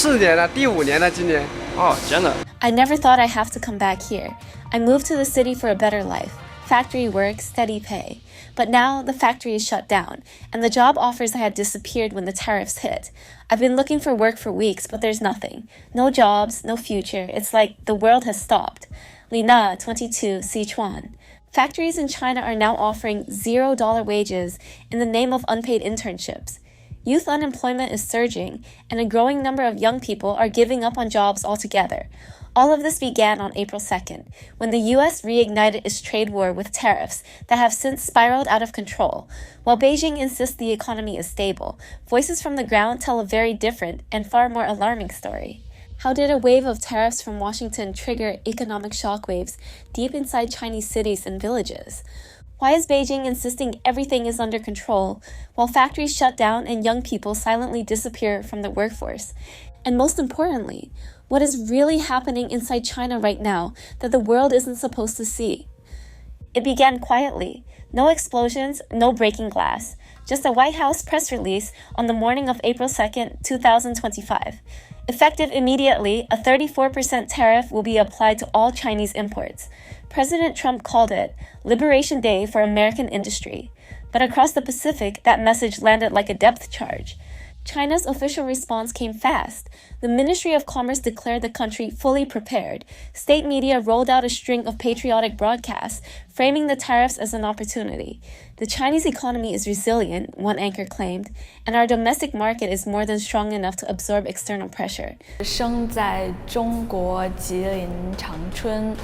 4年了，第5年了，今年。哦，真的。I never thought I'd have to come back here. I moved to the city for a better life. Factory work, steady pay. But now the factory is shut down, and the job offers had disappeared when the tariffs hit. I've been looking for work for weeks, but there's nothing. No jobs, no future. It's like the world has stopped. Lina, 22, Sichuan. Factories in China are now offering $0 wages in the name of unpaid internships. Youth unemployment is surging, and a growing number of young people are giving up on jobs altogether. All of this began on April 2nd, when the U.S. reignited its trade war with tariffs that have since spiraled out of control. While Beijing insists the economy is stable, voices from the ground tell a very different and far more alarming story. How did a wave of tariffs from Washington trigger economic shockwaves deep inside Chinese cities and villages? Why is Beijing insisting everything is under control, while factories shut down and young people silently disappear from the workforce? And most importantly, what is really happening inside China right now that the world isn't supposed to see? It began quietly. No explosions, no breaking glass. Just a White House press release on the morning of April 2nd, 2025. Effective immediately, a 34% tariff will be applied to all Chinese imports. President Trump called it Liberation Day for American industry. But across the Pacific, that message landed like a depth charge. China's official response came fast. The Ministry of Commerce declared the country fully prepared. State media rolled out a string of patriotic broadcasts, framing the tariffs as an opportunity. The Chinese economy is resilient, one anchor claimed, and our domestic market is more than strong enough to absorb external pressure. 生在中国吉林长春。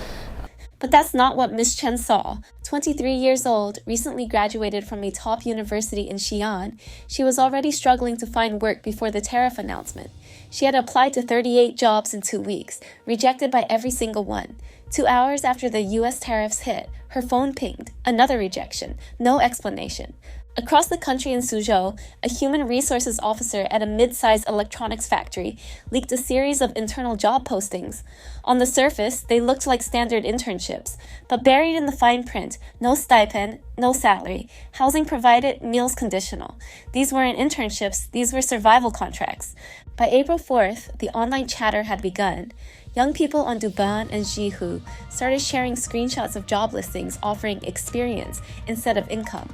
But that's not what Ms. Chen saw. 23 years old, recently graduated from a top university in Xi'an, she was already struggling to find work before the tariff announcement. She had applied to 38 jobs in 2 weeks, rejected by every single one. 2 hours after the US tariffs hit, her phone pinged. Another rejection. No explanation. Across the country in Suzhou, a human resources officer at a mid-sized electronics factory leaked a series of internal job postings. On the surface, they looked like standard internships, but buried in the fine print, no stipend, no salary, housing provided, meals conditional. These weren't internships, these were survival contracts. By April 4th, the online chatter had begun. Young people on Douban and Zhihu started sharing screenshots of job listings offering experience instead of income.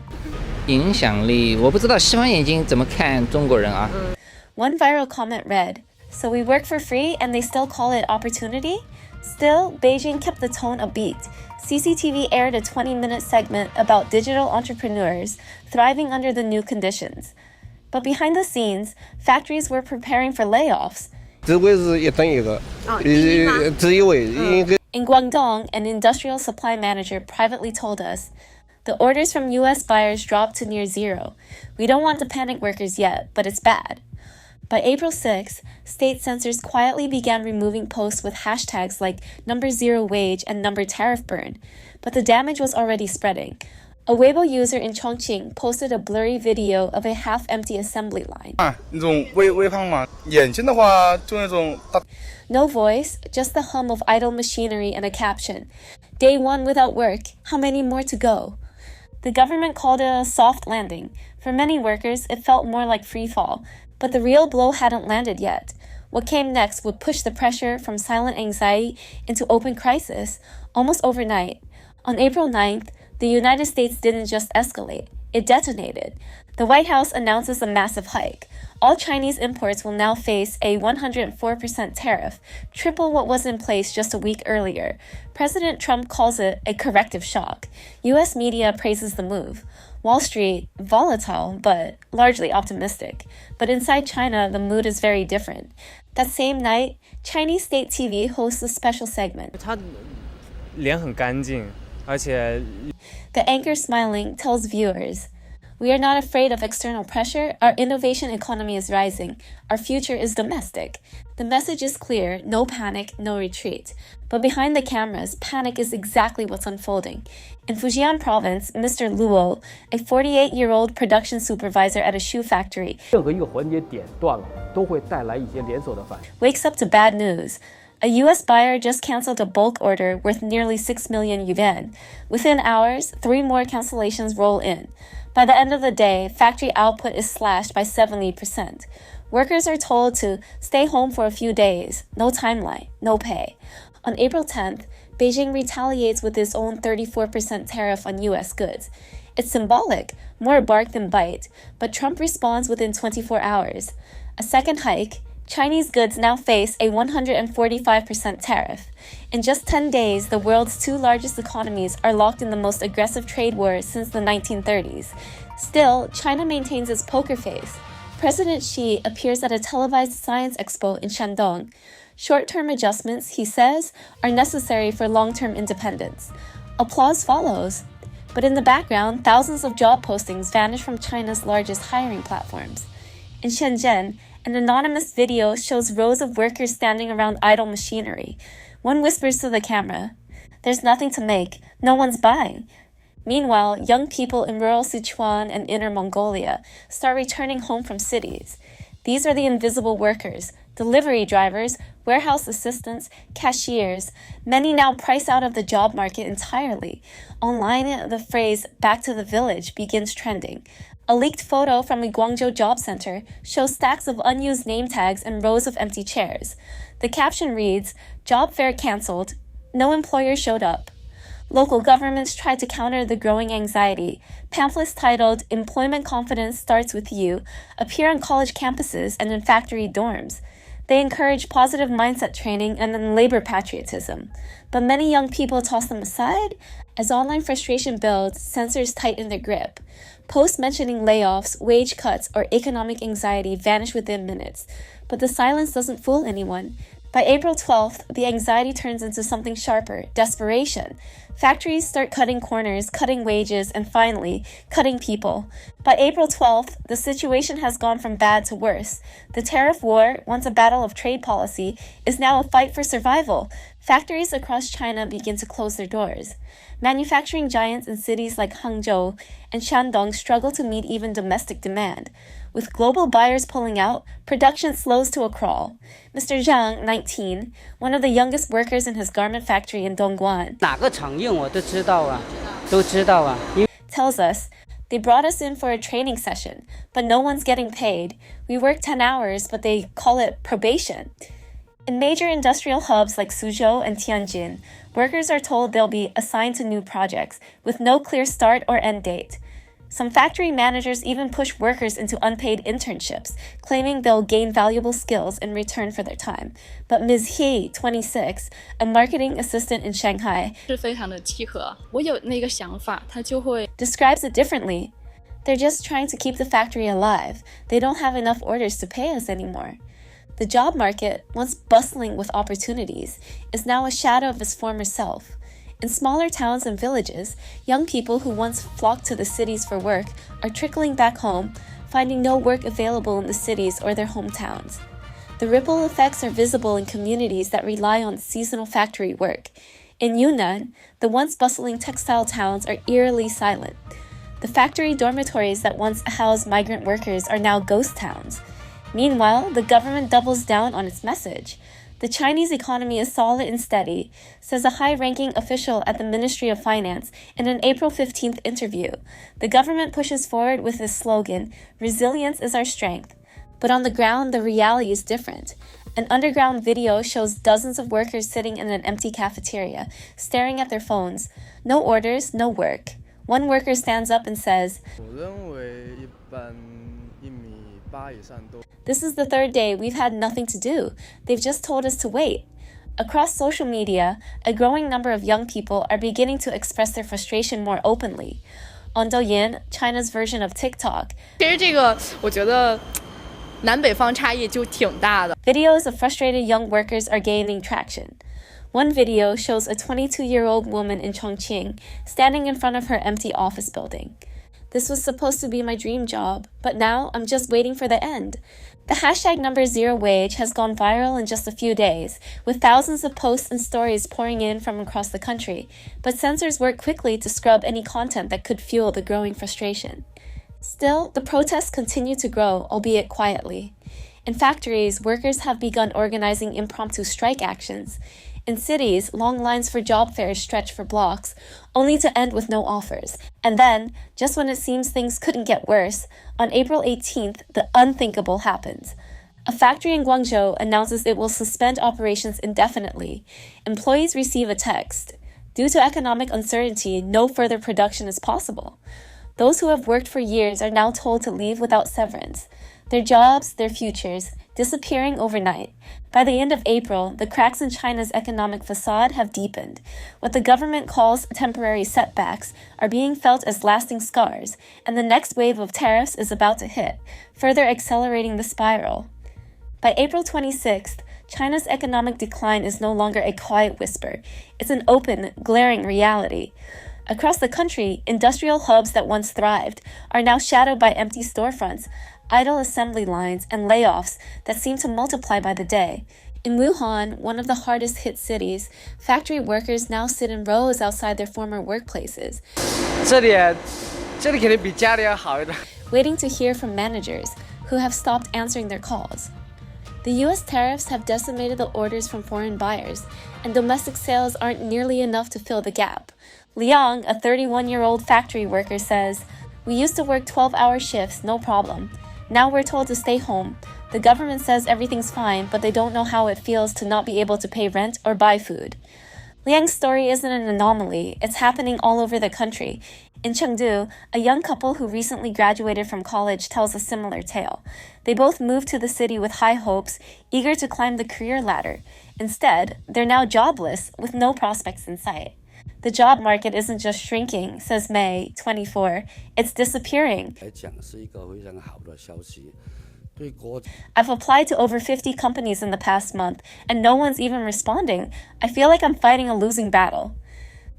影响力，我不知道西方眼睛怎么看中国人啊。One viral comment read, "So we work for free and they still call it opportunity?" Still, Beijing kept the tone upbeat. CCTV aired a 20-minute segment about digital entrepreneurs thriving under the new conditions. But behind the scenes, factories were preparing for layoffs. 职位是一等一个，第一位应该。In Guangdong, an industrial supply manager privately told us, the orders from U.S. buyers dropped to near zero. We don't want to panic workers yet, but it's bad. By April 6th, state censors quietly began removing posts with hashtags like #0wage and #tariff burn, but the damage was already spreading. A Weibo user in Chongqing posted a blurry video of a half-empty assembly line. 那种微胖嘛，眼睛的话就那种。No voice, just the hum of idle machinery and a caption. Day 1 without work, how many more to go? The government called it a soft landing. For many workers, it felt more like free fall, but the real blow hadn't landed yet. What came next would push the pressure from silent anxiety into open crisis, almost overnight. On April 9th, the United States didn't just escalate, it detonated. The White House announces a massive hike. All Chinese imports will now face a 104% tariff, triple what was in place just a week earlier. President Trump calls it a corrective shock. U.S. media praises the move. Wall Street, volatile, but largely optimistic. But inside China, the mood is very different. That same night, Chinese state TV hosts a special segment. 他脸很干净，而且 The anchor smiling tells viewers, "We are not afraid of external pressure. Our innovation economy is rising. Our future is domestic." The message is clear, no panic, no retreat. But behind the cameras, panic is exactly what's unfolding. In Fujian province, Mr. Luo, a 48-year-old production supervisor at a shoe factory, 任何一个环节点断了，都会带来一些连锁的反应。 wakes up to bad news. A U.S. buyer just canceled a bulk order worth nearly 6 million yuan. Within hours, 3 more cancellations roll in. By the end of the day, factory output is slashed by 70%. Workers are told to stay home for a few days, no timeline, no pay. On April 10th, Beijing retaliates with its own 34% tariff on U.S. goods. It's symbolic, more bark than bite, but Trump responds within 24 hours. A second hike, Chinese goods now face a 145% tariff. In just 10 days, the world's two largest economies are locked in the most aggressive trade war since the 1930s. Still, China maintains its poker face. President Xi appears at a televised science expo in Shandong. Short-term adjustments, he says, are necessary for long-term independence. Applause follows. But in the background, thousands of job postings vanish from China's largest hiring platforms. In Shenzhen, an anonymous video shows rows of workers standing around idle machinery. One whispers to the camera, "There's nothing to make. No one's buying." Meanwhile, young people in rural Sichuan and Inner Mongolia start returning home from cities. These are the invisible workers, delivery drivers, warehouse assistants, cashiers. Many now price out of the job market entirely. Online, the phrase "back to the village" begins trending. A leaked photo from a Guangzhou job center shows stacks of unused name tags and rows of empty chairs. The caption reads, "Job fair canceled. No employer showed up." Local governments tried to counter the growing anxiety. Pamphlets titled "Employment Confidence Starts With You" appear on college campuses and in factory dorms. They encourage positive mindset training and then labor patriotism. But many young people toss them aside. As online frustration builds, censors tighten their grip. Posts mentioning layoffs, wage cuts, or economic anxiety vanish within minutes. But the silence doesn't fool anyone. By April 12th, the anxiety turns into something sharper, desperation. Factories start cutting corners, cutting wages, and finally, cutting people. By April 12th, the situation has gone from bad to worse. The tariff war, once a battle of trade policy, is now a fight for survival. Factories across China begin to close their doors. Manufacturing giants in cities like Hangzhou and Shandong struggle to meet even domestic demand. With global buyers pulling out, production slows to a crawl. Mr. Zhang, 19, one of the youngest workers in his garment factory in Dongguan, tells us, "They brought us in for a training session, but no one's getting paid. We work 10 hours, but they call it probation." In major industrial hubs like Suzhou and Tianjin, workers are told they'll be assigned to new projects with no clear start or end date. Some factory managers even push workers into unpaid internships, claiming they'll gain valuable skills in return for their time. But Ms. He, 26, a marketing assistant in Shanghai, describes it differently. "They're just trying to keep the factory alive. They don't have enough orders to pay us anymore." The job market, once bustling with opportunities, is now a shadow of its former self. In smaller towns and villages, young people who once flocked to the cities for work are trickling back home, finding no work available in the cities or their hometowns. The ripple effects are visible in communities that rely on seasonal factory work. In Yunnan, the once bustling textile towns are eerily silent. The factory dormitories that once housed migrant workers are now ghost towns. Meanwhile, the government doubles down on its message. The Chinese economy is solid and steady, says a high-ranking official at the Ministry of Finance in an April 15th interview. The government pushes forward with this slogan, "Resilience is our strength." But on the ground, the reality is different. An underground video shows dozens of workers sitting in an empty cafeteria, staring at their phones. No orders, no work. One worker stands up and says, "This is the third day we've had nothing to do. They've just told us to wait." Across social media, a growing number of young people are beginning to express their frustration more openly. On Douyin, China's version of TikTok, videos of frustrated young workers are gaining traction. One video shows a 22-year-old woman in Chongqing standing in front of her empty office building. "This was supposed to be my dream job, but now I'm just waiting for the end." The hashtag #ZeroWage has gone viral in just a few days, with thousands of posts and stories pouring in from across the country, but censors work quickly to scrub any content that could fuel the growing frustration. Still, the protests continue to grow, albeit quietly. In factories, workers have begun organizing impromptu strike actions. In cities, long lines for job fairs stretch for blocks, only to end with no offers. And then, just when it seems things couldn't get worse, on April 18th, the unthinkable happens. A factory in Guangzhou announces it will suspend operations indefinitely. Employees receive a text. Due to economic uncertainty, no further production is possible. Those who have worked for years are now told to leave without severance. Their jobs, their futures, disappearing overnight. By the end of April, the cracks in China's economic facade have deepened. What the government calls temporary setbacks are being felt as lasting scars, and the next wave of tariffs is about to hit, further accelerating the spiral. By April 26th, China's economic decline is no longer a quiet whisper. It's an open, glaring reality. Across the country, industrial hubs that once thrived are now shadowed by empty storefronts, idle assembly lines, and layoffs that seem to multiply by the day. In Wuhan, one of the hardest hit cities, factory workers now sit in rows outside their former workplaces, 这里肯定比家里要好一点。 waiting to hear from managers who have stopped answering their calls. The US tariffs have decimated the orders from foreign buyers, and domestic sales aren't nearly enough to fill the gap. Liang, a 31-year-old factory worker, says, "We used to work 12-hour shifts, no problem. Now we're told to stay home. The government says everything's fine, but they don't know how it feels to not be able to pay rent or buy food." Liang's story isn't an anomaly. It's happening all over the country. In Chengdu, a young couple who recently graduated from college tells a similar tale. They both moved to the city with high hopes, eager to climb the career ladder. Instead, they're now jobless with no prospects in sight. The job market isn't just shrinking, says May, 24. It's disappearing. I've applied to over 50 companies in the past month, and no one's even responding. I feel like I'm fighting a losing battle.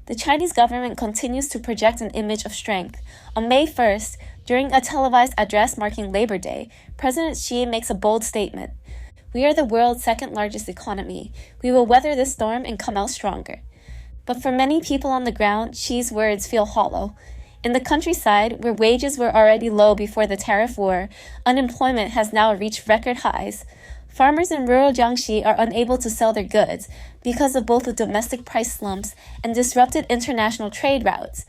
The Chinese government continues to project an image of strength. On May 1st, during a televised address marking Labor Day, President Xi makes a bold statement. "We are the world's second largest economy. We will weather this storm and come out stronger." But for many people on the ground, Xi's words feel hollow. In the countryside, where wages were already low before the tariff war, unemployment has now reached record highs. Farmers in rural Jiangxi are unable to sell their goods because of both the domestic price slumps and disrupted international trade routes.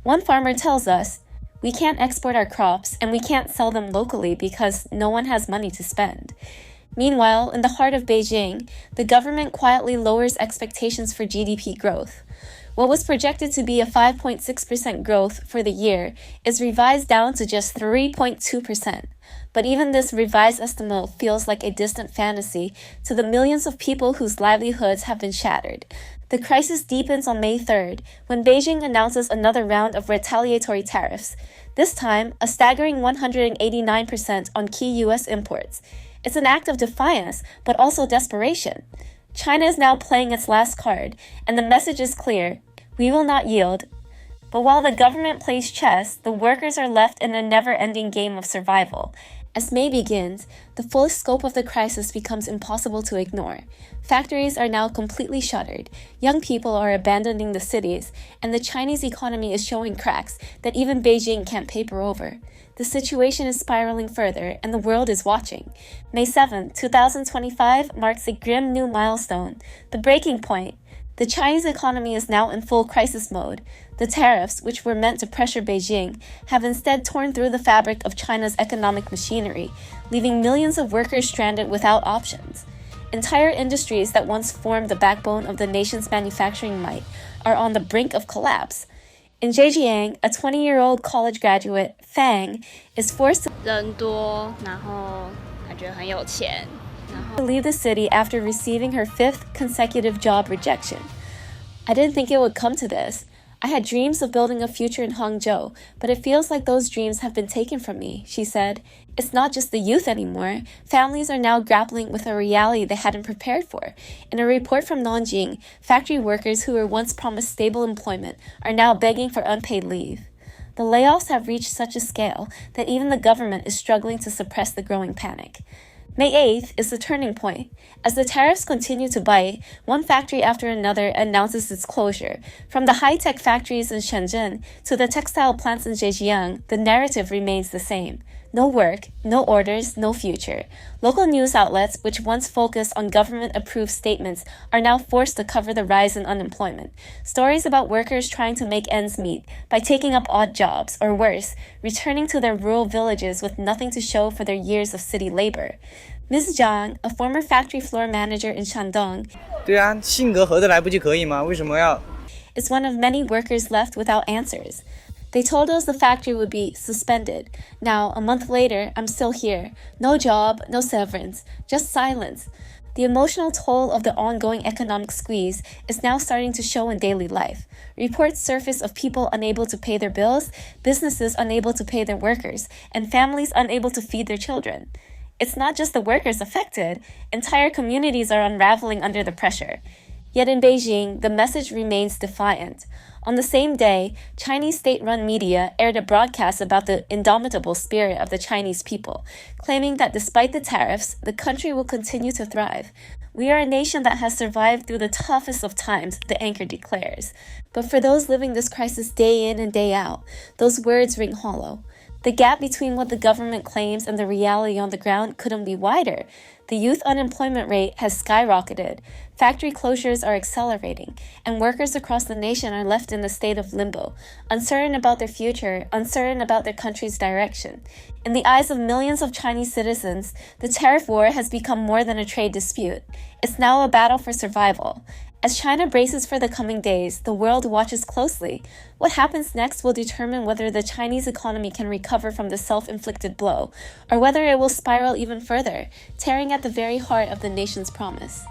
One farmer tells us, "We can't export our crops and we can't sell them locally because no one has money to spend." Meanwhile, in the heart of Beijing, the government quietly lowers expectations for GDP growth. What was projected to be a 5.6% growth for the year is revised down to just 3.2%. But even this revised estimate feels like a distant fantasy to the millions of people whose livelihoods have been shattered. The crisis deepens on May 3rd, when Beijing announces another round of retaliatory tariffs, this time a staggering 189% on key U.S. imports. It's an act of defiance, but also desperation. China is now playing its last card, and the message is clear: we will not yield. But while the government plays chess, the workers are left in a never-ending game of survival. As May begins, the full scope of the crisis becomes impossible to ignore. Factories are now completely shuttered, young people are abandoning the cities, and the Chinese economy is showing cracks that even Beijing can't paper over. The situation is spiraling further, and the world is watching. May 7, 2025 marks a grim new milestone, the breaking point. The Chinese economy is now in full crisis mode. The tariffs, which were meant to pressure Beijing, have instead torn through the fabric of China's economic machinery, leaving millions of workers stranded without options. Entire industries that once formed the backbone of the nation's manufacturing might are on the brink of collapse. In Beijing, a 20-year-old college graduate, Fang, is forced to 人多，然后感觉很有钱。 leave the city after receiving her 5th consecutive job rejection. "I didn't think it would come to this. I had dreams of building a future in Hangzhou, but it feels like those dreams have been taken from me," she said. "It's not just the youth anymore. Families are now grappling with a reality they hadn't prepared for." In a report from Nanjing, factory workers who were once promised stable employment are now begging for unpaid leave. The layoffs have reached such a scale that even the government is struggling to suppress the growing panic. May 8th is the turning point. As the tariffs continue to bite, one factory after another announces its closure. From the high-tech factories in Shenzhen to the textile plants in Zhejiang, the narrative remains the same. No work, no orders, no future. Local news outlets, which once focused on government-approved statements, are now forced to cover the rise in unemployment. Stories about workers trying to make ends meet by taking up odd jobs, or worse, returning to their rural villages with nothing to show for their years of city labor. Ms. Zhang, a former factory floor manager in Shandong, 对啊，性格合得来不就可以吗？为什么要 is one of many workers left without answers. They told us the factory would be suspended. Now, a month later, I'm still here. No job, no severance, just silence. The emotional toll of the ongoing economic squeeze is now starting to show in daily life. Reports surface of people unable to pay their bills, businesses unable to pay their workers, and families unable to feed their children. It's not just the workers affected, entire communities are unraveling under the pressure. Yet in Beijing, the message remains defiant. On the same day, Chinese state-run media aired a broadcast about the indomitable spirit of the Chinese people, claiming that despite the tariffs, the country will continue to thrive. We are a nation that has survived through the toughest of times, the anchor declares. But for those living this crisis day in and day out, those words ring hollow. The gap between what the government claims and the reality on the ground couldn't be wider. The youth unemployment rate has skyrocketed, factory closures are accelerating, and workers across the nation are left in a state of limbo, uncertain about their future, uncertain about their country's direction. In the eyes of millions of Chinese citizens, the tariff war has become more than a trade dispute. It's now a battle for survival. As China braces for the coming days, the world watches closely. What happens next will determine whether the Chinese economy can recover from the self-inflicted blow, or whether it will spiral even further, tearing at the very heart of the nation's promise.